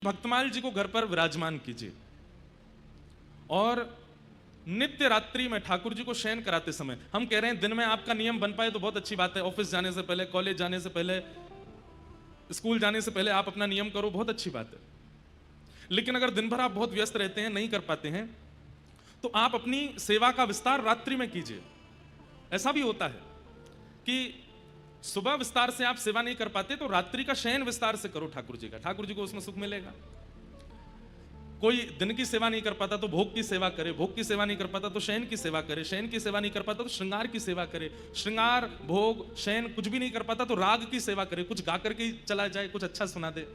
भक्तमाल जी को घर पर विराजमान कीजिए और नित्य रात्रि में ठाकुर जी को शयन कराते समय, हम कह रहे हैं दिन में आपका नियम बन पाए तो बहुत अच्छी बात है। ऑफिस जाने से पहले, कॉलेज जाने से पहले, स्कूल जाने से पहले आप अपना नियम करो, बहुत अच्छी बात है। लेकिन अगर दिन भर आप बहुत व्यस्त रहते हैं, नहीं कर पाते हैं, तो आप अपनी सेवा का विस्तार रात्रि में कीजिए। ऐसा भी होता है कि सुबह विस्तार से आप सेवा नहीं कर पाते तो रात्रि का शयन विस्तार से करो ठाकुर जी का, ठाकुर जी को उसमें सुख मिलेगा। कोई दिन की सेवा नहीं कर पाता तो भोग की सेवा करे, भोग की सेवा नहीं कर पाता तो शयन की सेवा करे, शयन की सेवा नहीं कर पाता तो श्रृंगार की सेवा करे, श्रृंगार भोग शयन कुछ भी नहीं कर पाता तो राग की सेवा करे, कुछ गा करके ही चला जाए, कुछ अच्छा सुना दे।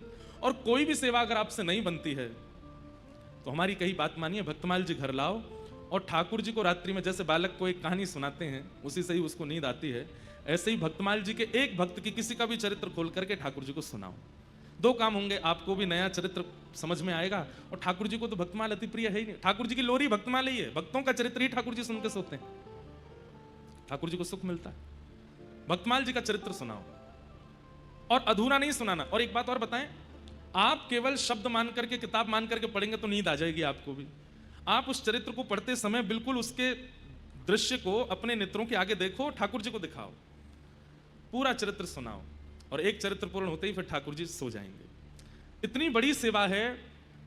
और कोई भी सेवा अगर आपसे नहीं बनती है तो हमारी कही बात मानिए, भक्तमाल जी घर लाओ और ठाकुर जी को रात्रि में जैसे बालक को एक कहानी सुनाते हैं उसी से ही उसको नींद आती है, ऐसे ही भक्तमाल जी के एक भक्त की किसी का भी चरित्र खोल करके ठाकुर जी को सुनाओ। दो काम होंगे, आपको भी नया चरित्र समझ में आएगा और ठाकुर जी को तो भक्तमाल अति प्रिय है ही नहीं। ठाकुर जी की लोरी भक्तमाल ही है, भक्तों का चरित्र ही ठाकुर जी सुन के सोते हैं, ठाकुर जी को सुख मिलता है। भक्तमाल जी का चरित्र सुनाओ और अधूरा नहीं सुनाना। और एक बात और बताएं, आप केवल शब्द मान करके, किताब मान करके पढ़ेंगे तो नींद आ जाएगी आपको भी। आप उस चरित्र को पढ़ते समय बिल्कुल उसके दृश्य को अपने नेत्रों के आगे देखो, ठाकुर जी को दिखाओ, पूरा चरित्र सुनाओ और एक चरित्र पूर्ण होते ही फिर ठाकुर जी सो जाएंगे। इतनी बड़ी सेवा है।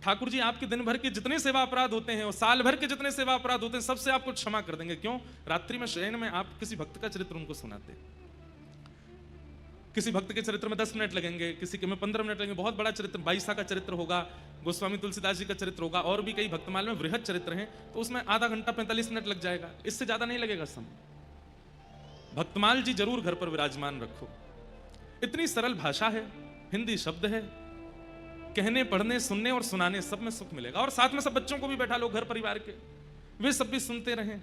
ठाकुर जी आपके दिन भर के जितने सेवा अपराध होते हैं और साल भर के जितने सेवा अपराध होते हैं सबसे आपको क्षमा कर देंगे। क्यों? रात्रि में शयन में आप किसी भक्त का चरित्र उनको सुनाते। किसी भक्त के चरित्र में 10 मिनट लगेंगे, किसी के में 15 मिनट लगेंगे। बहुत बड़ा चरित्र, बाईसा का चरित्र होगा, गोस्वामी तुलसीदास जी का चरित्र होगा, और भी कई भक्तमाल में वृहद चरित्र हैं, तो उसमें आधा घंटा 45 मिनट लग जाएगा, इससे ज्यादा नहीं लगेगा समय। भक्तमाल जी जरूर घर पर विराजमान रखो। इतनी सरल भाषा है, हिंदी शब्द है, कहने पढ़ने सुनने और सुनाने सब में सुख मिलेगा। और साथ में सब बच्चों को भी बैठा लो घर परिवार के, वे सब भी सुनते रहें।